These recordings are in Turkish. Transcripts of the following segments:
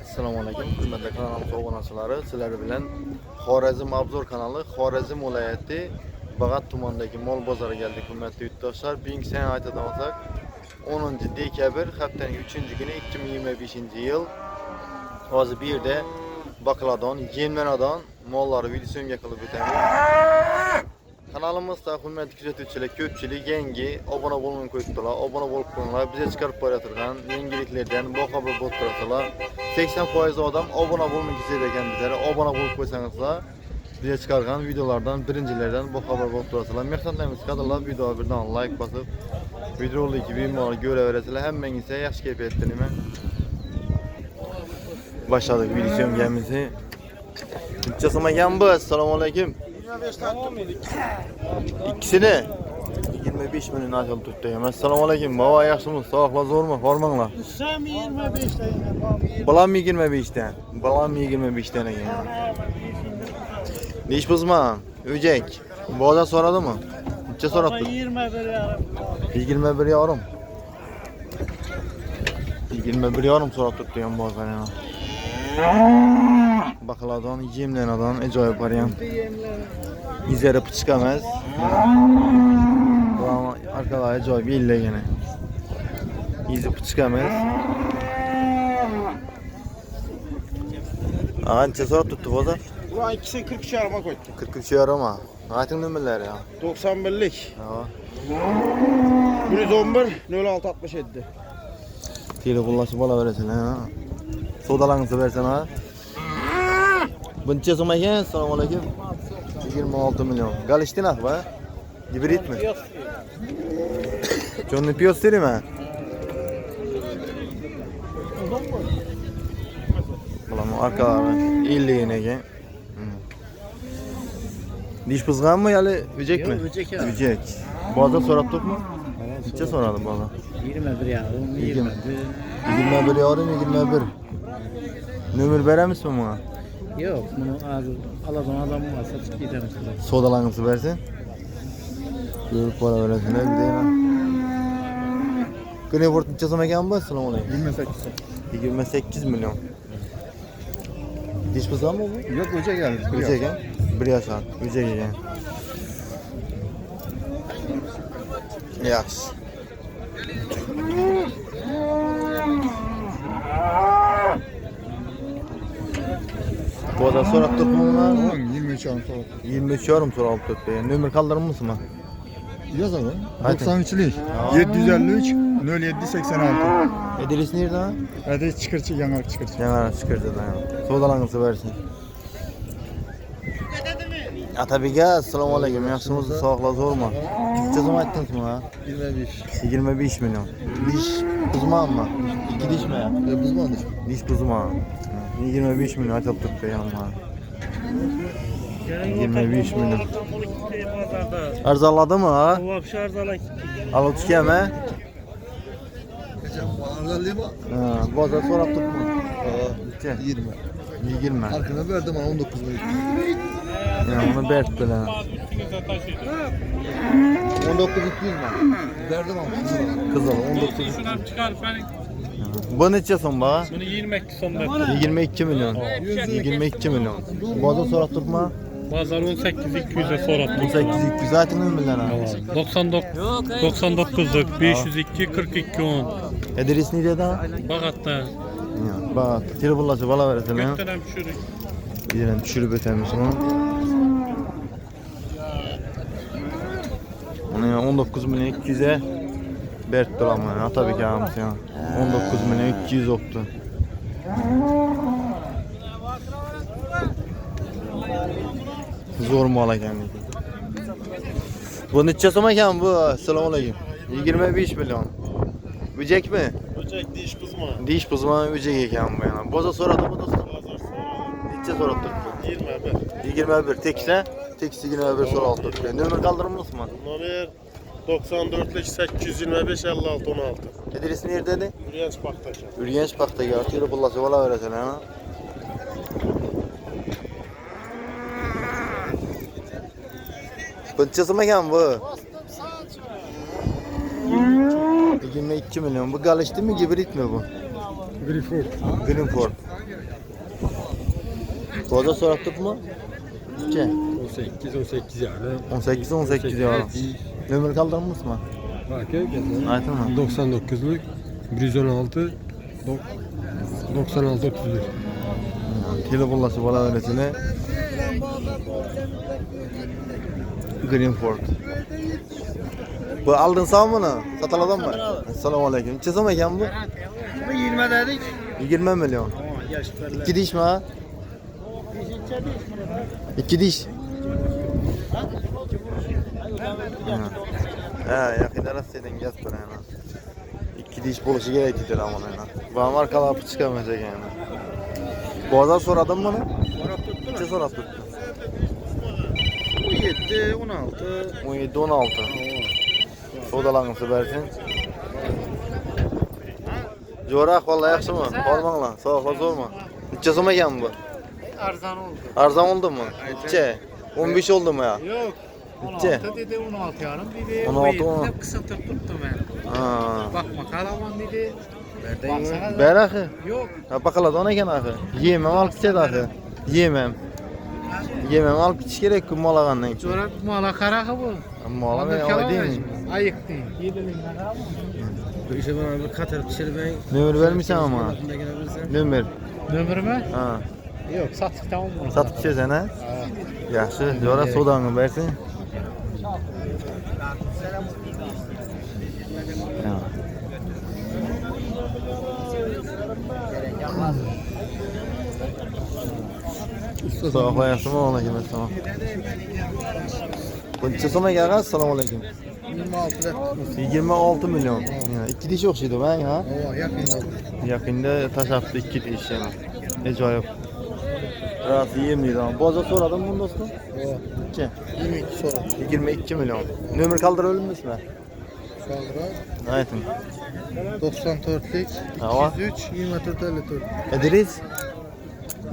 Assalomu alaykum, hurmatli kanalimiz obunachilari. Sizlar bilan Xorazm Obzor kanali, Xorazm viloyati Bag'at tumanidagi mol bozoriga keldik. Hurmatli yurtdoshlar, bugungi sana aytadigan bo'lsak, 10-dekabr haftaning 3-kuni 2025-yil. Hozir bu yerda baqladon, yemlanadon mollarni videoga qilib o'tamiz. Kanalimizda hurmatli kuzatuvchilar ko'pchilik yangi obuna bo'lmay qo'yibdilar. Obuna bo'lib qo'yinglar. Bizga chiqarib qo'yadigan yangiliklardan boxabar bo'lib turasizlar. 80% odam obuna bo'lmay izlaydi ekan bizlarga. Obuna bo'lib qo'ysangizlar, bizga chiqargan videolardan birinchilardan boxabar bo'lib turasizlar. Mehnatlarimiz qadrlab videoga birdan like bosib, videolarni bemalol ko'raverasizlar. Hammangizga yaxshi kayfiyat tilayman. Başladık videomizni. Çasamagan bu. Assalomu alaykum. 25 tamam edik. İkisini 25 milyon açıldı tutayım. Assalomu alaykum. Baba yaxshimisiz? Sog'lar zo'rmi? Hormanglar. Sam 25 tane. Balam 25 dan. Balam 25 dan ekan. Neç buzman? Öcek. Boza so'radimi? Necha so'rabdi? 21 yarım. 21 yarım. 21 yarım so'rab tutayım bozlar yana. Baqladon, yemlanadon ajoyib variant. İzlari chiqamas. Bu arkalar ajoyib yellagani. İzi chiqamas. Ancha so'rab tutdi bozor. Ulan ikisi 43 yarıma koydu. 43 yarım ha. Ayting nomerlari ya. 91'lik. Ha. 111 0667. Telefonlashib olaverasizlar ha. Savdolarni bersan ha. Buncha so'm ekan. Assalomu alaykum. 26 milyon. Galishtinaq va? Gibridmi? Jo'nni piyos terimi? Bularni arkalari 50 ekan. Dish buzganmi yoki o'jakmi? O'jak. Bozor so'rab turibmi? Necha so'radi bozor? 21 yarım. 21 yarım, 21. Nomer beramizmi buna? Yok, bunu alacağım adam varsa çık gidelim. Sodalarınızı versin. Görüp para veresinler bir de yana. Kırıya vurtun çasam ekan bu? Assalomu alaykum. 28 milyon. Diş buzan mı bu? Yok, hoca geldi. Öcek ekan. 1 yaşar. Öcek ekan. Yaxshi. Boza so'rab turibmi buni? 23 yarım so'rab. 23 yarım so'rab turibdi. Nomer qoldiribmisizmi? Yozaman. Ayting. 93'lik 753 07 86. Adres nerede? Adres Çıkırçı, Yanarlık Çıkırçı. Yana Çıkırcı'da. Savdolarınızı versin. Atabek, assalomu alaykum. Yaxshimisiz? Sog'lar zo'rmi? Necha so'm aytdingizmi ha? 25 milyon. Dish buzmanmi? 2 dishmi? Buzmandır. Dish buzman. 25 milyon aytib turibdi yanma. 25 milyon. Arzonladimi ha? Bu hapşi arzalan. Alıp çıkayım ha? Geçen ağırlarlığı mı? Ha, bozor so'rab turibmi? Necha? 20. 20. Arkana verdim ama 19 milyon. Ya onu bertdilar. 19 200 mi? Verdim ama. Kızıl 19. Şuradan çıkar benim. Bu neçe son ba? Bunu 22 sonda. 22 milyon. 22 milyon. Bozor so'rab turibmi? Bazar 18-200'e sorattım. 18 200 aytın milyon ha. 99'luk 502 42 10. Adres nerede ha? Bağat'ta. Ya bak telefonlaşıp alaversin ha. Gökdelen pişirik. Gidelim düşürüp ötemiz onu. Onu ya 19 milyon 200'e bert duramı ya tabii ki ağamız ya. 19 milyon 200 oktu. Zor mu ala kendisi? Bu neçe soma ekan bu? Assalomu alaykum. 25 milyon. Öcek mi? Böcek diş buzma. Diş buzma öcek ekan bu yana. Boza so'radi bu dostum. Neçe so'rab turibdi? 21. 21 tekse, teksi 21 so'rab turibdi. Nomer qoldiribmisizmi? Nomer 94'lik 825 56 16. Adres nerede dedi? Buraya Paxtaga. Urganch Paxtaga telefonlashib olaverasizlar ha. Buncha so'm ekan bu? 22 milyon. Bu galishti mi, gibrit mi bu? Greenford. Boza so'rab turibmi? Necha? 18 yani. 18 ya. Nomer kaldırmışsın mı? Aytma. 99'luk 116 96 31. Telefonlası bana öğretini. Greenford. Bu aldın sağ mı bunu? Satıladan mı? Assalamu aleyküm. Neçe so'm ekan bu? 20 dedik. 20 milyon. Yaşlarlar. 2 diş mi ha? 2 diş. Yakın arasıydın gez bana yana. 2 diş buluşu gereklidir ama yana. Bana markalı apı çıkamayacak yani. Boğaz'a soradın mı bunu? Neçe sorab tuttu? 17, 16. 17, 16. Sodalanısı versin. Jo'rak vallahi yaxshi mı? Hormanglar, so'roqlar zo'rmi? Necha so'm ekan bu? Arzan oldu. Arzon oldimi? Necha? 15 oldimi ya? Yok. Necha? 16 dedi, 16 yarım dedi. 16, 17 de kısaltıp tuttum ben. Ha. Bakma kalaman dedi. Baksana. Ber axı. Yok. Ha baqaladi ona ekan axı. Yemem olib ketadi axı. Yemem. Yemem olib ketish kerak ku molagandan keyin. Çorak mala karağı bu. Mola men oy deymi? Ayık değil. Yedilinden karağı mı? Bu işe bana bir katar pişirmeyin. Nömer vermişsen ama. Nömer. Nömür mü? Ha. Yok, sattık tamam mı? Satıp içesen ha? Yaxshi. Jo'ra sodangni bersin. Ya. Sağ qo'yasizmi? Alaykum assalom. Buncha so'm ekan, assalomu alaykum. 26 milyon. Ya, 2 dish o'xshaydi bang ha? Yaqinda tashabbus 2 dish yana. Ajoyib. Rasi yemliydi ama. Bozor so'radim bunu do'stim. Necha? 22 so'ra. 22 milyon. Nomer qoldirib o'lmasmi? Kaldıra. Ayting. 94'lik Hava. 203 24 54. Adres?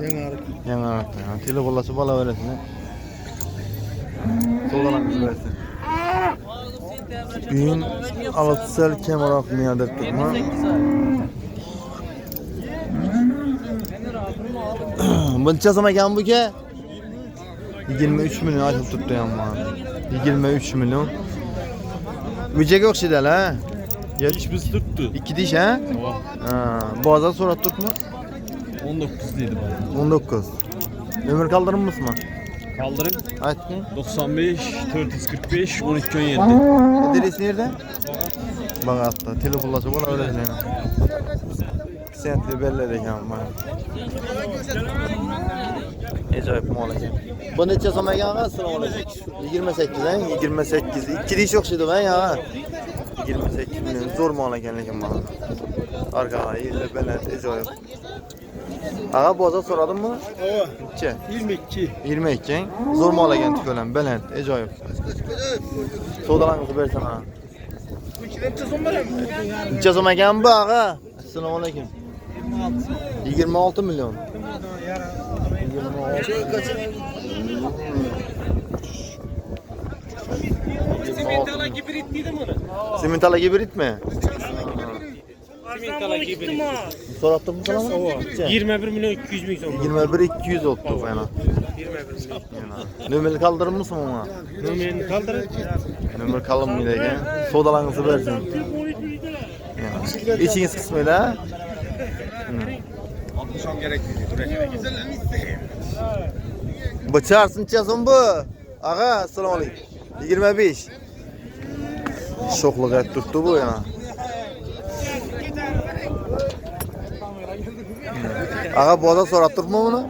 Yanarık. Yana. Telefonlası bala veresin. So'ralang versin. Gün alıtsal kemeraf miyadet tutma. Buncha so'm ekan bu ke? 23 milyon aytib turibdi amma. 23 milyon. Mücege o'xshaydi ha? Geç biz tuttu. 2 dish ha? Ha, bozor so'rab turibmi? 19 dedi bana. 19. Nomer kaldırmışsın mı? Kaldırın. Aytding. 95 445 12 17. Adres nerede? Bağatda. Telefonlasa bana öğretin. Sentli belli ekan bana. Ajoyib mol ekan. Bu necha so'm ekan? Assalomu alaykum. 28 ha? 28. 2 dish o'xshaydi ha ya. 28 million zo'r mol ekan lekin bana. Arkaga yillar baland ajoyib. Ağa bozor so'radimmi? Necha? 22. 22. Zo'r mol ekan tiko'lam, baland, ajoyib. Savdolarni bersan ha. Necha so'm ekan bu ağa? Assalomu alaykum. 26 milyon. 26. Simentala gibrit dedim onu. Simentala gibrit mi? Simentala gibrit. So'rabdim bu salomni? 21 milyon 200 bin son. 21 200 oldu yana. 21 milyon. Nömer kaldırmışsın ona. Numaranı kaldırın. Nömer kalınmıyor ekan. Savdolarni bersin. İçiniz kısmıyla ha? Bıçarsın çasın bu. Ağa assalomu alaykum. 25. Şoqliq aytib turibdi bu yana. Ağa bozor so'rab turibmi buni?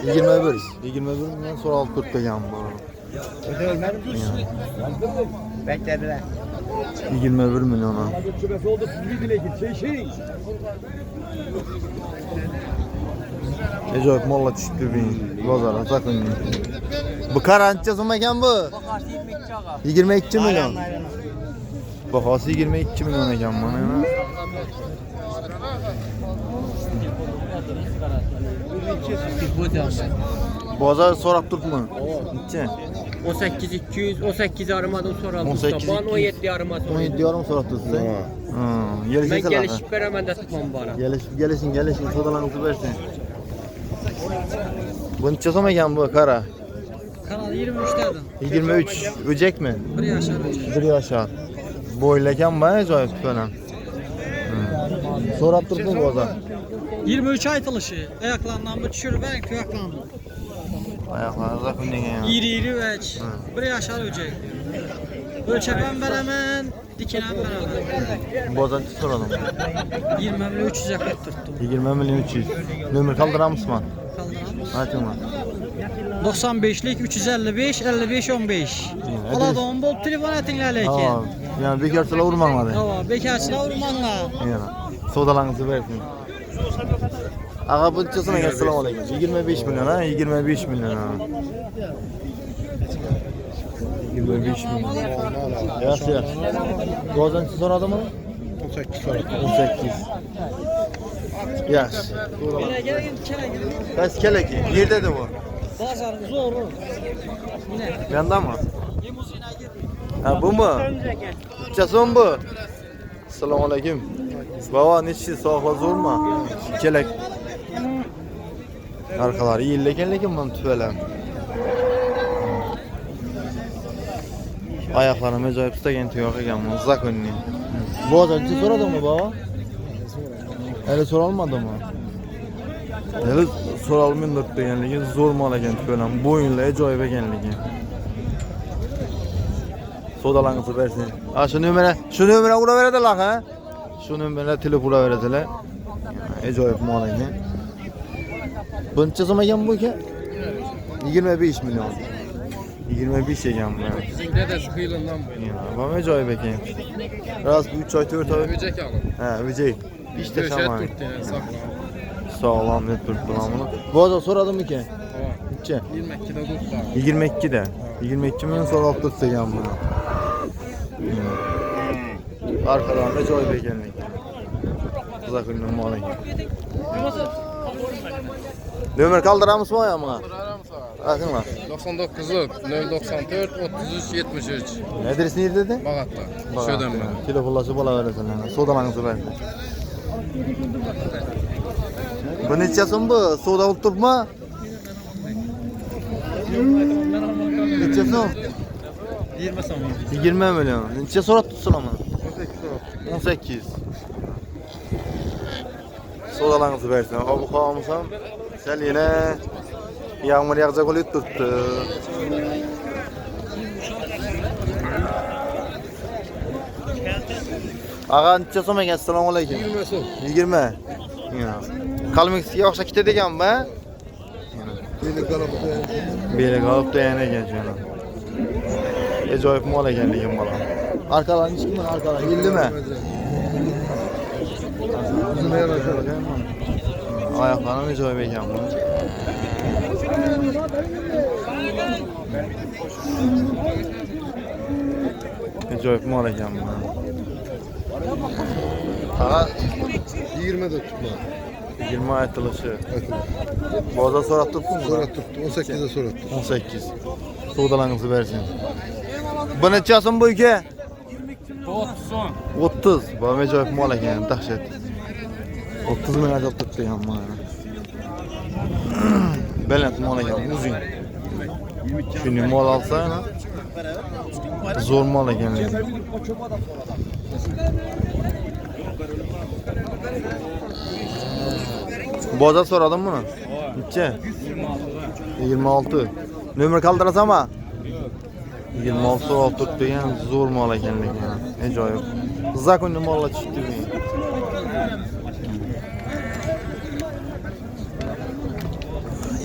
21. 21 million so'rab turibdi ekan bu. Beklediler. 21 milyon ha. Ajoyib mollar tushibdi bozorga sakın. Bu qarancha so'm ekan bu? 22 milyon. Bahosi 22 milyon ekan mana. Bozor so'rab turibmi? Necha? 18 200, 18 yarımadan sonra 18 Mustafa 17 yarımadan sonra. 17 yarım soratdı size. Hı. Ben Gelişin gelişip veremem de tutmam bana. Gelişin sodalarınızı versin. Bunu çözüm ekan bu kara. Kanal 23'tedim. 23 öcek mi? 1 yaşar öcek. 1 yaşar. Boylakan bayağı acayip falan. Sorat durdun bu da. 23 aytılışı. Ayaklarından bir düşürüp ben kıyaklandım. Ayaklarınıza zakın degen ya. İri veç. 1 yaşar öcek. Ölçekten veremem, dikinen veremem. Bozan soralım. 20 milyon 300 yakıt tuttum. 20 milyon 300. Nömür kaldıran mısın? Kaldıramaz. Açın mı? 95'lik 355 55 15. Aladığım bol telefon etinler lekin. Tamam. Yani bekarsıla vurmanladı. Tamam, bekarsına vurmanla. Yani. Sodalarınızı versin. Ağa bu çözüme gel. Selamun aleyküm. 25 milyon ha. 25 milyon ha. 25 milyon. Yaxşı yaxşı. Bozançı soradı mı? 18 sorat. 18. Yaxşı. Kaç kele ki? Yerde de bu. Bazar zor. Yine. Yanda mı? Limuzine gir. Ha bu mu? Çözüm bu. Selamun aleyküm. Baba neçi soğukla zor mu? Kelek. Arkaları iyi lekin bunu tüfelem. Ayaklarım acayip tutak yok ekan bunu zak önüne. Bozançı soradı mı baba? Hele soralmadı mı? Hele soralmayın dört degenligi zor mal eken tüfelem. Boyunla acayip ekenligi. Sodalarınızı versin. Ha şu nömere ura verediler ha. Şu nömere telefona verediler. Acayip mal eken. Bunun çözüm ekan bu ki? 25 milyon. 25 ekan bu. Bizimde de sıkıyılından bu. Ya, bana acayip ekan. Biraz 3 ay 4 ay. Öcek alın. He, öcek. İşte şaman. Döşet yani sakla. Sağlam net tuttu lan bunu. Bu arada soradım ki. Tamam. İki. 22'de tuttu. 22 de. 22 milyon sonra attık ekan bunu. Arkadan acayip ekanlik. Kızak ünlü mal ekan. Nömer kaldıramız mı ayağımına? Bakın lan. 99 094 33 73. Adres neydi dedi? Bağat'ta. Şöden ben. Telefonlaşı bala veresin lan. Sodalarınızı verin. Bu neçəsin bu? Soda olup durma. Neçəsin? 20 son. 20 milyon. Neçə sorat tutsun ama? 18. Sodalarınızı versin. O bu kavamısam. Sen yine yağmur yağacak olup tuttu. Ağa neçəsin ekan? Selamun aleyküm. 20 son. 20. Ya. Kalmik yoksa kite degen be. Beli kalıp Beli kalıp da yana geçiyor. Acayip mal ekenligim bana. Arkadan hiç kimin arkadan geldi mi? Bizim yer aşağı. Ayaklarım acayip eken bu. Acayip mal eken bu. Ağa 20 de tutma. 20 ayetılışı. Bakın. Boğaza sorat tuttun mu? Sorat tuttu. 18'de sorat tuttu. 18. Soğudalarınızı versin. Bu neçəsin bu ülke? 30. Bu acayip mal eken, dəhşət. 30 min acayip tuttu yan bana. Belent mal eken, uzun. Şunu mal alsayna. Zor mal eken. Boğaza soradım bunu. Neçə? 26. Nömür kaldırasam ama. 26 sorat tuttu yani zor mal ekenlik yani. Acayip. Zak önlü malla çıktı yani.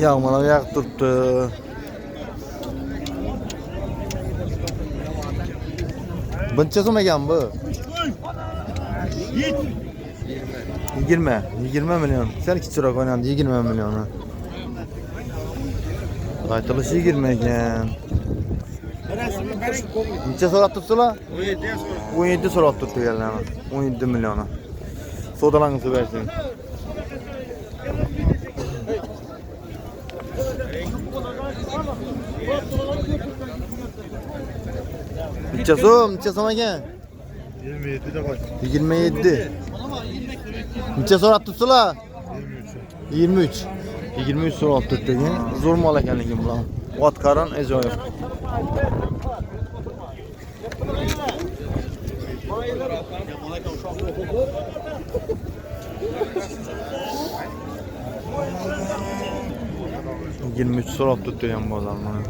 Yağmana yağ tuttu. Bunçası mı eken bu? 20 milyon. Sen iki çırak oynandı 20 milyonu. Aytılışı 20 eken. Neçə sorat tuttu la? 17 sorat tuttu geldi hemen. 17 milyona. Sodalarınızı versin. Neçe so'm ekan? 27 de kaç? 27. Neçe so'rab turibsizlar? 23. 23 so'rab turibdi ekan. Zo'r mol ekanligi bilan. Ot qaran ajoyib. Yirmi üç so'rab turibdi ham bozor mana.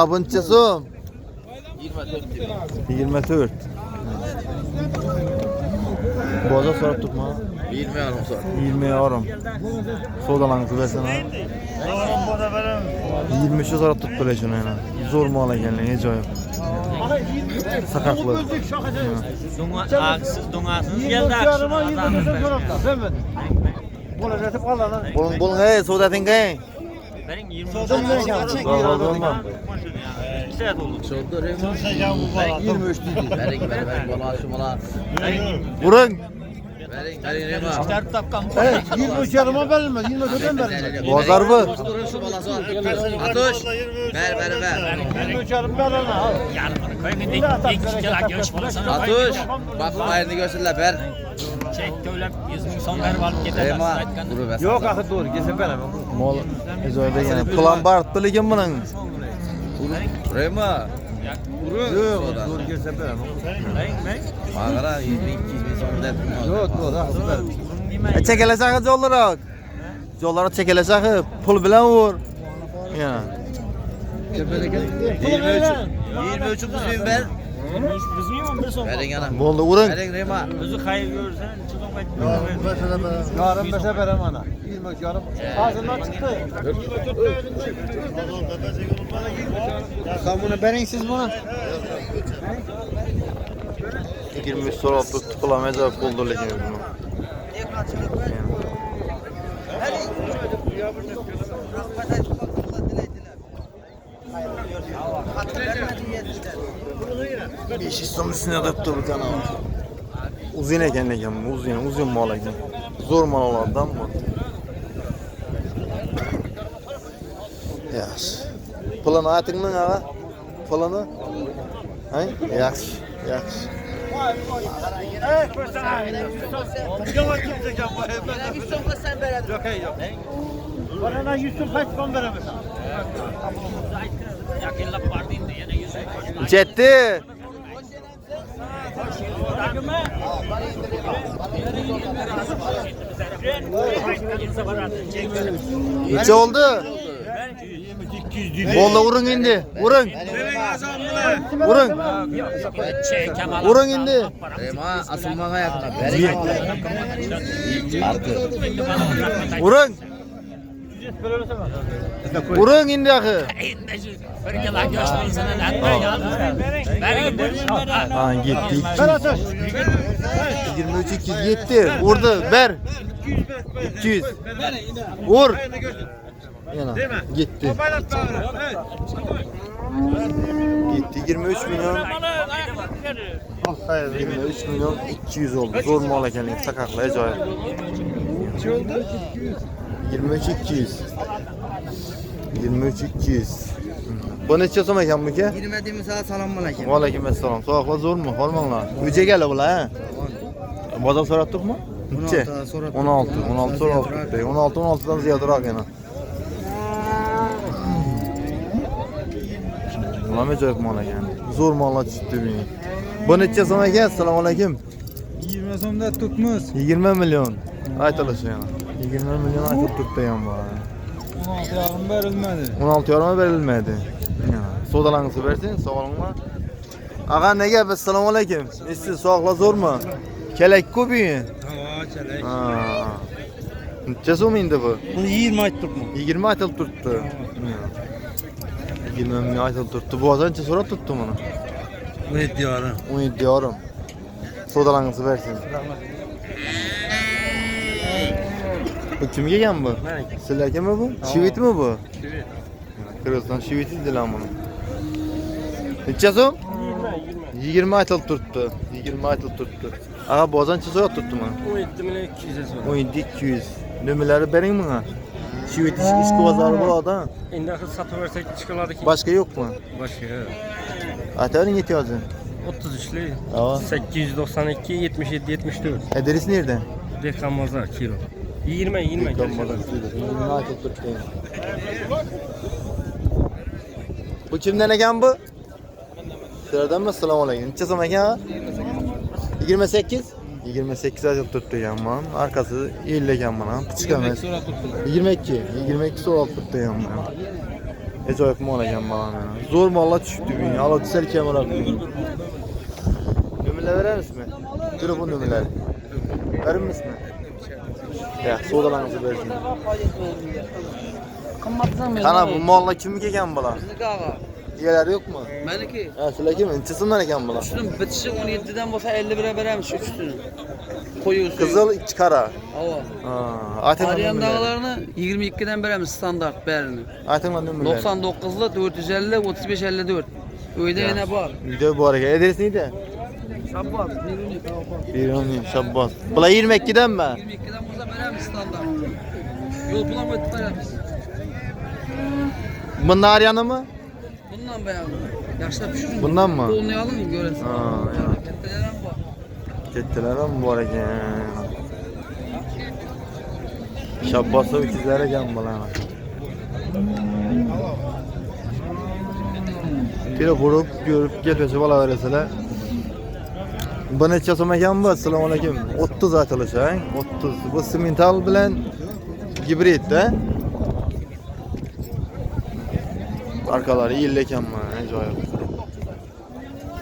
Buncha so'm? 24. Bozor so'rab turibmi? 20 yarım saat. 20 yarım. Sodalanıp versene. 23 so'rab turibdilar shuni yana. Zo'r mol ekanligi ajoyib. Sakaklı. Do'ngasınız geldi akşam. Bulun hey so'dating hey. Benim 20 Bozor olma. 2 saat oldu. 23 dedi. Verin bala şu bala. Vurun. Verin Rema. Dert tapkan. 23 yarıma verilmez. 24'den verilmez. Bozor bu. Şu balası var. Atuş. Ver. 23 yarım verilmez. Yarın koyun ilk kere görüş balasana. Atuş. Bak ayını görsünler ver. Çek töylep 100 bin son verip alıp gider. Rema. Vuru ver. Yok akı doğru. Kesin veremem. Mol ajoyib ekan. Plan baribdi lekin buning. Rema. Yok doğru kesin veremem. Mağara 100 bin 200 bin son der. Yok doğru akı veremem. Çekilesek yollara. Yollara çekilesek pul bilan vur. Ya. 23 bin ver. Verin yana. Bo'ldi vurun. Verin Rema. Özü hayır görürsen çıkan Yarım beşe veremem ana. 23 yarım. Ağzından çıktı. Sen bunu verin siz bunu. 23 so'rab turibdi. Pulam ajoyib bo'ldi lekin buni. Beş so'm üstüne depti bu kana. Uzun ekan lekin uzun mol ekan. Zo'r mollardan bu. Yaxshi. Pulini aytingmi ağa? Pulini? Hay? Yaxshi. Bana 100 kaç son veremez. yakınlık var değil de yine 100. Jetti. Neçe oldu? Bolda vurun indi. Vurun. Vurun indi. Rema asılmana yakına. Verin. Artı. Vurun. Vurun indi akı. Ha gitti. 23 200 gitti. Vurdu. Ver. 200. Vur. Yana gitti. Gitti 23 milyon. 23 milyon 200 oldu. Zor mal ekanligi sakaklı ajoyib. 23 200. 23 200. Bu neçe so'm ekan bu ke? 20 misal salam aleyküm. Va alaykum assalom. So'qlar zo'rmi? Hormanglar. Necha gala bular ha? Bozor so'rab turibmi? Necha? 16 so'rab turibdi. 16 dan ziyodroq yana. Bular ajoyib mol ekan. Zo'r mollar tushibdi meni. Bu necha so'm ekan? Assalomu alaykum. 20 so'mda tutmiz. 20 milyon. Aytilishi yana. 20 milyon aytib turibdi ham bu. 16 yarım verilmedi. 16 yoruma verilmedi. Sodalarınızı versin, sağ olunlar. Ağa ne gap? Assalomu alaykum. Siz sog'lar zo'rmi? Kelak ko'pmi? Kelek. Necha so'm endi bu? Bunu 20 ayttık mı? 20 aytilib turibdi. 20 ming aytilib turibdi. Bu qancha so'rab turibdi buni? 17 yarım. 17 yorim. Sodalarınızı versin. Bu kimga ekan bu? Sizlargami bu? Shivitmi bu? Shivit. Qirg'iziston shiviti deydilar buni. Necha so'm? 20 aytilib turibdi. 20 aytilib turibdi. Ağa bozancha so'rab turibdi mana. 17 milyon 200 so'm. 17 200. Nimalari bering bunga? Şu iski pazarı bu da. Endi axir sataversek chiqaladiki. Başka yok mu? Boshqa. Ataring yetiyorsun. 33'li. Ava. 892 77 74. Adres nerede? Dehqonbozor kilo. 20. Bu kimden ekan bu? Sizlerden mi? Assalomu alaykum. Necha so'm ekan? 28. 28 ayıp tuttu yanman. Arkası 50 ekan mana. Pichka emas. 22. 22 so'rab tuttu yanman. Ajoyib mol ekan mana. Zo'r mollar tushibdi bunga. Alloh sal kamroq. Nomerlar berasizmi? Telefon nomerlari. Bermisizmi? Ya, so'dalarni bersin. Qana bu mollar kimniki ekan bular? Bizniki ağa. Diğerleri yok mu? Meniki. Ha, sizlarki mi? Neçesinden ekan bular? Üstünün bitişi 17'den bolsa 50 bire beremiz üstünü. Koyu suyu. Kızıl, iki kara. Hava. Ha, Aytınla Arayan nömerleri. dağlarını 22'den beremiz standart berini. Aytınla nömerleri. 99'lu 450 35 54. Öyde yine var. Video bu araya. Adres neydi? Şabbaz. Bir Şabbas. Bula 22'den mi? 22'den bolsa beremiz standart. Yol bulan ötüp beremiz. Bunlar arayanı mı? Bundan beğendim. Yaşta pişirin. Bundan mı? Bolunu alın göresin. Ha, ya. Ketteleren var. Gittiler ama bu araya. Şabbas'a ikizlere gel bana. Bir vurup görüp gelmesi bala vereseler. Bu neçe so'm ekan bu? Assalomu alaykum. 30 aytilish, ha? 30. Bu simental bilan gibrid da. Arkalari 50 ekan mana, ajoyib.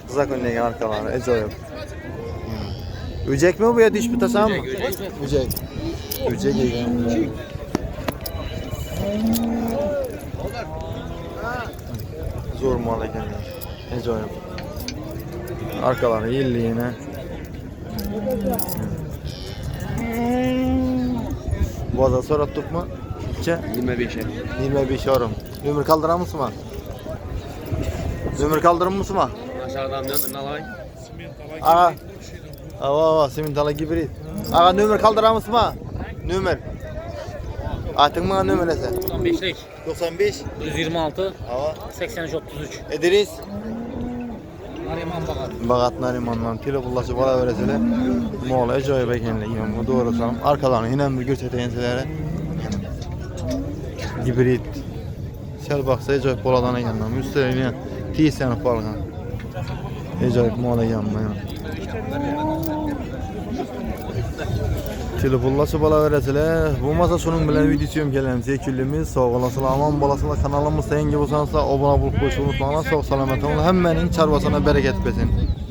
Zakon degan arkalari ajoyib. Öcek mi bu ya diş bitasam mı? Öcek. Öcek ekan. Zo'r mol ekan. Ajoyib. Arkalari 50 yine. Boza so'rab turibmi? Necha? 25'e. 25 yorum. Nomer kaldıramızsın mı? Nomer kaldırır mı? Aşağıdan ne alay? Ağa. Ava simentala gibrid. Ağa nomer kaldıramız mı? Nomer. Atın bana nomer ese. 95'lik. 95. 126 Ava. 83 33. Ederiz. Nariman Bagat. Bagat Nariman'dan tele bullaşı bala vereseler. Moğla ajoyib ekanligi bu doğru sanım. Arkalarını yine bir göstereyim sizlere. Gibrid. Sel baksa ajoyib boladan ekandan. Üstlerine tez yanıp algan. Ajoyib mol ekan bu. Telefonlaşı bala vereseler. Bo'lmasa şunun bilan videoyum kelamiz. Ekillimiz sog' olasizlar, omon bo'lasizlar. Kanalimizga yangi bo'lsanizlar, obuna bo'lib qo'yishni unutmanglar. Sog' salomat bo'linglar. Hammaning chorvasına bereket bersin.